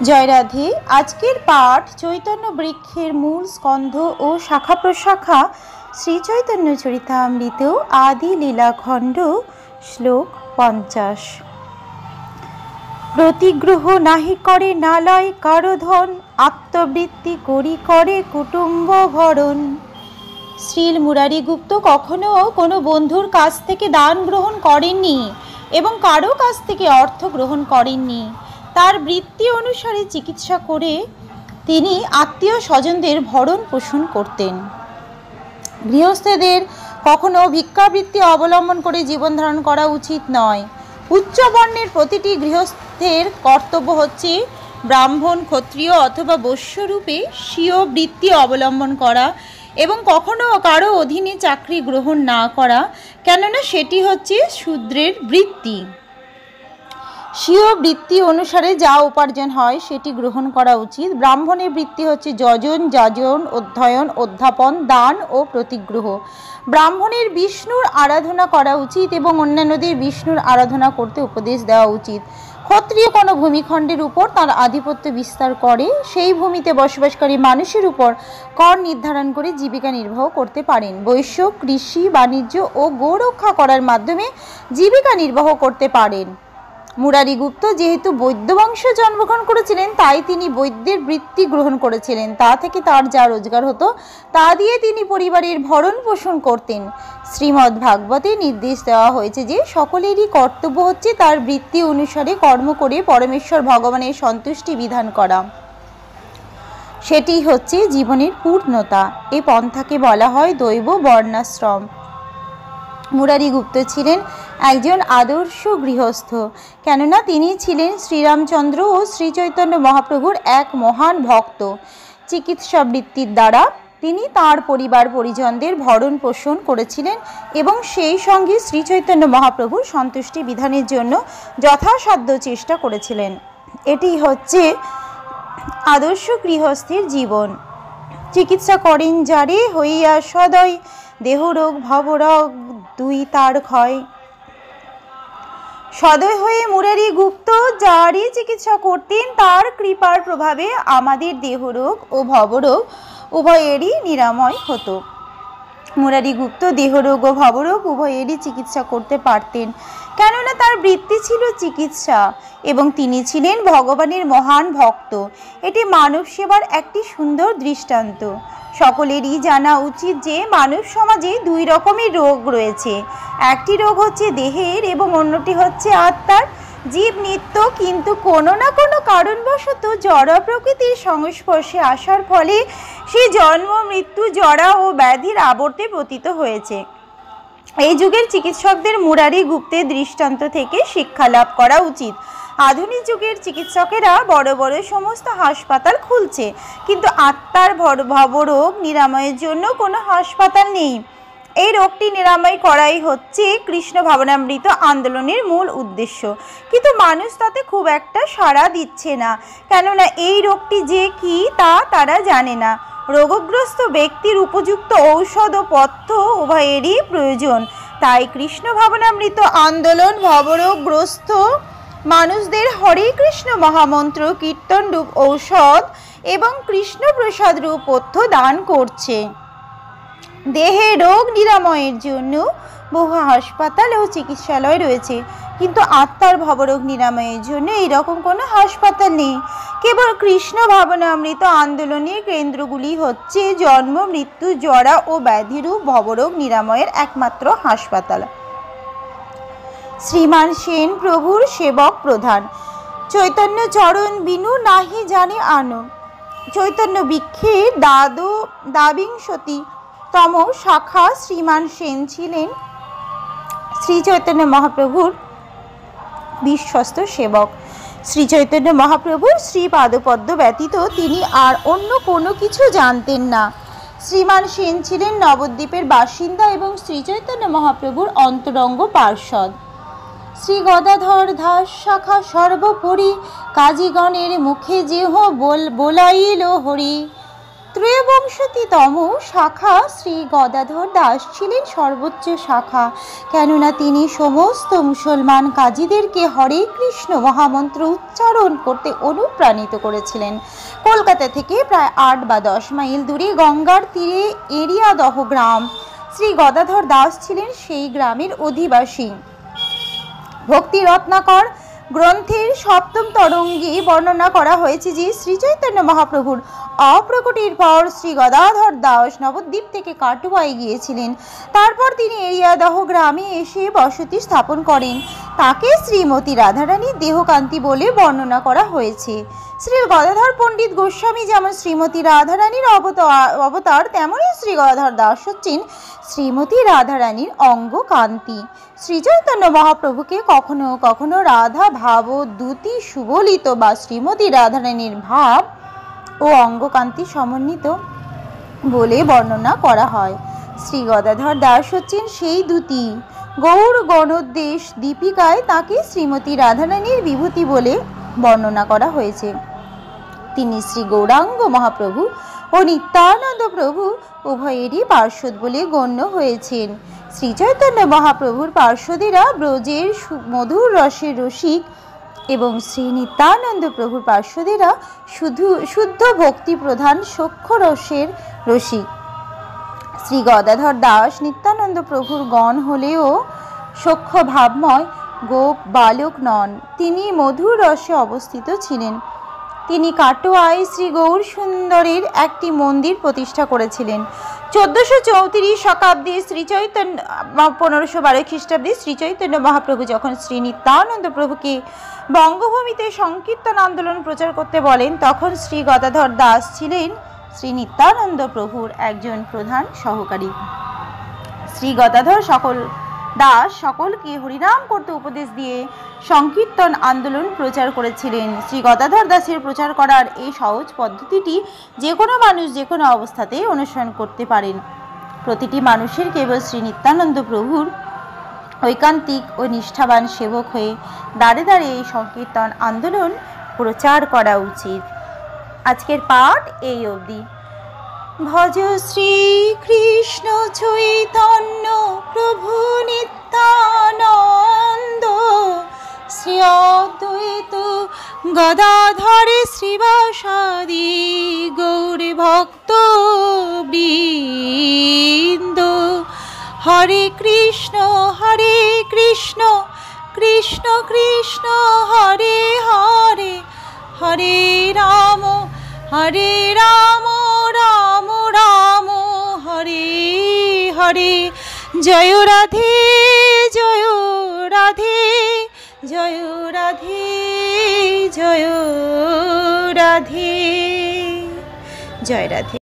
জয় রাধে। আজকের পাঠ চৈতন্য বৃক্ষের মূল স্কন্ধ ও শাখা প্রশাখা শ্রী চৈতন্য চরিতামৃত আদি লীলাখণ্ড শ্লোক 50। প্রতিগ্রহ নাহি করে নালয় কারো ধন, আত্মবৃত্তি করি করে কুটুম্ব ভরণ। শ্রীল মুরারি গুপ্ত কখনো কোনো বন্ধুর কাছ থেকে দান গ্রহণ করেননি এবং কারো কাছ থেকে অর্থ গ্রহণ করেননি। তার বৃত্তি অনুসারে চিকিৎসা করে তিনি আত্মীয় স্বজনদের ভরণ পোষণ করতেন। গৃহস্থদের কখনো ভিক্ষাবৃত্তি অবলম্বন করে জীবন ধারণ করা উচিত নয়। উচ্চ বর্ণের প্রতিটি গৃহস্থের কর্তব্য হচ্ছে ব্রাহ্মণ, ক্ষত্রিয় অথবা বৈশ্যরূপে স্বীয় বৃত্তি অবলম্বন করা এবং কখনো কারো অধীনে চাকরি গ্রহণ না করা, কেননা সেটি হচ্ছে শূদ্রের বৃত্তি। স্বীয় বৃত্তি অনুসারে যা উপার্জন হয় সেটি গ্রহণ করা উচিত। ব্রাহ্মণের বৃত্তি হচ্ছে যজন, যাজন, অধ্যয়ন, অধ্যাপন, দান ও প্রতিগ্রহ। ব্রাহ্মণের বিষ্ণুর আরাধনা করা উচিত এবং অন্যান্যদের বিষ্ণুর আরাধনা করতে উপদেশ দেওয়া উচিত। ক্ষত্রিয় কোনো ভূমিখণ্ডের উপর তার আধিপত্য বিস্তার করে সেই ভূমিতে বসবাসকারী মানুষের উপর কর নির্ধারণ করে জীবিকা নির্বাহ করতে পারেন। বৈশ্য কৃষি, বাণিজ্য ও গোরক্ষা করার মাধ্যমে জীবিকা নির্বাহ করতে পারেন। মুরারি গুপ্ত যেহেতু বৈদ্য বংশে জন্মগ্রহণ করেছিলেন, তাই তিনি বৈদ্যের বৃত্তি গ্রহণ করেছিলেন। তা থেকে তার যা রোজগার হতো তা দিয়ে তিনি পরিবারের ভরণ পোষণ করতেন। শ্রীমদ্ ভাগবতে নির্দেশ দেওয়া হয়েছে যে সকলেরই কর্তব্য হচ্ছে তার বৃত্তি অনুসারে কর্ম করে পরমেশ্বর ভগবানের সন্তুষ্টি বিধান করা। সেটি হচ্ছে জীবনের পূর্ণতা। এই পন্থাকে বলা হয় দৈব বর্ণাশ্রম। মুরারি গুপ্ত ছিলেন একজন আদর্শ গৃহস্থ, কেননা তিনি ছিলেন শ্রীরামচন্দ্র ও শ্রী চৈতন্য মহাপ্রভুর এক মহান ভক্ত। চিকিৎসা বৃত্তির দ্বারা তিনি তার পরিবার পরিজনদের ভরণ পোষণ করেছিলেন এবং সেই সঙ্গে শ্রী চৈতন্য মহাপ্রভুর সন্তুষ্টি বিধানের জন্য যথাসাধ্য চেষ্টা করেছিলেন। এটি হচ্ছে আদর্শ গৃহস্থের জীবন। চিকিৎসা করেন যারে হইয়া সদয়, দেহরোগ ভবরোগ দুই তার ক্ষয়। সদয় হয়ে মুরারি গুপ্ত যারই চিকিৎসা করতেন তার কৃপার প্রভাবে আমাদের দেহরোগ ও ভবরোগ উভয়েরই নিরাময় হতো। মুরারি গুপ্ত দেহরোগ ও ভবরোগ উভয়েরই চিকিৎসা করতে পারতেন, কেননা তার বৃত্তি ছিল চিকিৎসা এবং তিনি ছিলেন ভগবানের মহান ভক্ত। এটি মানব সেবার একটি সুন্দর দৃষ্টান্ত। সকলেরই জানা উচিত যে মানব সমাজে দুই রকমের রোগ রয়েছে। একটি রোগ হচ্ছে দেহের এবং অন্যটি হচ্ছে আত্মার। জীব নিত্য কিন্তু কোনো না কোনো কারণবশত জড় প্রকৃতির সংস্পর্শে আসার ফলে সে জন্ম, মৃত্যু, জরা ও ব্যাধির আবর্তে পতিত হয়েছে। এই যুগের চিকিৎসকদের মুরারি গুপ্তের দৃষ্টান্ত থেকে শিক্ষা লাভ করা উচিত। আধুনিক যুগের চিকিৎসকেরা বড় বড় সমস্ত হাসপাতাল খুলছে, কিন্তু আত্মার ভবরোগ নিরাময়ের জন্য কোনো হাসপাতাল নেই। এই রোগটি নিরাময় করাই হচ্ছে কৃষ্ণ ভাবনামৃত আন্দোলনের মূল উদ্দেশ্য, কিন্তু মানুষ তাতে খুব একটা সাড়া দিচ্ছে না, কেননা এই রোগটি যে কি তা তারা জানে না। রোগগ্রস্ত ব্যক্তির উপযুক্ত ঔষধ ও পথ্য উভয়েরই প্রয়োজন। তাই কৃষ্ণ ভাবনামৃত আন্দোলন ভবরোগগ্রস্ত মানুষদের হরে কৃষ্ণ মহামন্ত্র কীর্তন রূপ ঔষধ এবং কৃষ্ণ প্রসাদ রূপ পথ্য দান করছে। দেহে রোগ নিরাময়ের জন্য বহু হাসপাতাল ও চিকিৎসালয় রয়েছে, কিন্তু আত্মার ভবরোগ নিরাময়ের জন্য এইরকম কোনো হাসপাতাল নেই। কেবল কৃষ্ণ ভাবনামৃত আন্দোলনের কেন্দ্রগুলি হচ্ছে জন্ম, মৃত্যু, জরা ও ব্যাধিরূপ ভবরোগ নিরাময়ের একমাত্র হাসপাতাল। শ্রীমান সেন প্রভুর সেবক প্রধান। চৈতন্য চরণ বিনু নাহি জানে আনো। চৈতন্য বৃক্ষের দ্বাবিংশতিতম শাখা শ্রীমান সেন ছিলেন শ্রী চৈতন্য মহাপ্রভুর বিশ্বস্ত সেবক। শ্রী চৈতন্য মহাপ্রভুর শ্রী পাদপদ্ম ব্যতীত তিনি আর অন্য কোনো কিছু জানতেন না। শ্রীমান সেন ছিলেন নবদ্বীপের বাসিন্দা এবং শ্রী চৈতন্য মহাপ্রভুর অন্তরঙ্গ পার্ষদ। শ্রী গদাধর দাস শাখা সর্বোপরি কাজীগণের মুখে যেহ বোলাইল হরি। ত্রয়োবিংশতিতম শাখা শ্রী গদাধর দাস ছিলেন সর্বোচ্চ শাখা, কেননা তিনি সমস্ত মুসলমান কাজীদেরকে হরে কৃষ্ণ মহামন্ত্র উচ্চারণ করতে অনুপ্রাণিত করেছিলেন। কলকাতা থেকে প্রায় 8 বা 10 মাইল দূরে গঙ্গার তীরে এরিয়াদহ গ্রাম, শ্রী গদাধর দাস ছিলেন সেই গ্রামের অধিবাসী। ভক্তি রত্নাকর গ্রন্থের 7ম তরঙ্গে বর্ণনা করা হয়েছে যে শ্রীচৈতন্য মহাপ্রভুর অপ্রকটির পর শ্রী গদাধর দাস নবদ্বীপ থেকে কাটোয়ায় গিয়েছিলেন। তারপর তিনি এরিয়াদহ গ্রামে এসে বসতি স্থাপন করেন। তাকে শ্রীমতী রাধারানী দেহকান্তি বলে বর্ণনা করা হয়েছে। শ্রী গদাধর পণ্ডিত গোস্বামী যেমন শ্রীমতী রাধারানীর অবতার, তেমনই শ্রী গদাধর দাস হচ্ছেন শ্রীমতী রাধারানীর অঙ্গকান্তি। শ্রীচৈতন্য মহাপ্রভুকে কখনো কখনো রাধা ভাবদ্যুতি সুবলিত বা শ্রীমতী রাধারানীর ভাব ও অঙ্গকান্তি সমন্বিত বলে বর্ণনা করা হয়। শ্রী গদাধর দাস হচ্ছেন সেই দ্যুতি। গৌর গণোদ্দেশ দীপিকায় তাকে শ্রীমতী রাধারানীর বিভূতি বলে বর্ণনা করা হয়েছে। তিনি শ্রী গৌরাঙ্গ মহাপ্রভু ও নিত্যানন্দ প্রভু উভয়েরই পার্শ্বদ বলে গণ্য হয়েছেন। শ্রীচৈতন্য মহাপ্রভুর পার্শ্বদেরা ব্রজের মধুর রসের রসিক এবং শ্রী নিত্যানন্দ প্রভুর পার্শ্বদেরা শুদ্ধ ভক্তি প্রধান সখ্য রসের রসিক। শ্রী গদাধর দাস নিত্যানন্দ প্রভুর গণ হলেও সখ্য ভাবময় গোপ বালক নন, তিনি মধুর রসে অবস্থিত ছিলেন। তিনি কাটোয়ায় শ্রী গৌর সুন্দরের একটি মন্দির প্রতিষ্ঠা করেছিলেন। 1434 শতাব্দী শ্রীচৈতন্য 1512 খ্রিস্টাব্দে শ্রীচৈতন্য মহাপ্রভু যখন শ্রী নিত্যানন্দ প্রভুকে বঙ্গভূমিতে সংকীর্তন আন্দোলন প্রচার করতে বলেন, তখন শ্রী গদাধর দাস ছিলেন শ্রী নিত্যানন্দ প্রভুর একজন প্রধান সহকারী। শ্রী গদাধর দাস সকলকে হরিনাম করতে উপদেশ দিয়ে সংকীর্তন আন্দোলন প্রচার করেছিলেন। শ্রী গদাধর দাসের প্রচার করার এই সহজ পদ্ধতিটি যে কোনো মানুষ যে কোনো অবস্থাতে অনুসরণ করতে পারেন। প্রতিটি মানুষের কেবল শ্রী নিত্যানন্দ প্রভুর ঐকান্তিক ও নিষ্ঠাবান সেবক হয়ে দাঁড়ে দাঁড়িয়ে এই সংকীর্তন আন্দোলন প্রচার করা উচিত। আজকের পাঠ এই অবধি। ভজ শ্রী কৃষ্ণ চৈতন্য প্রভু নিত্যানন্দ, শ্রী অদ্বৈত গদাধর শ্রীবাসাদি গৌর ভক্ত বৃন্দ। হরে কৃষ্ণ কৃষ্ণ কৃষ্ণ হরে হরে, হরে রাম রাম রাম হরে হরে। জয় রাধে জয় রাধে, জয় রাধে জয় রাধে, জয় রাধে।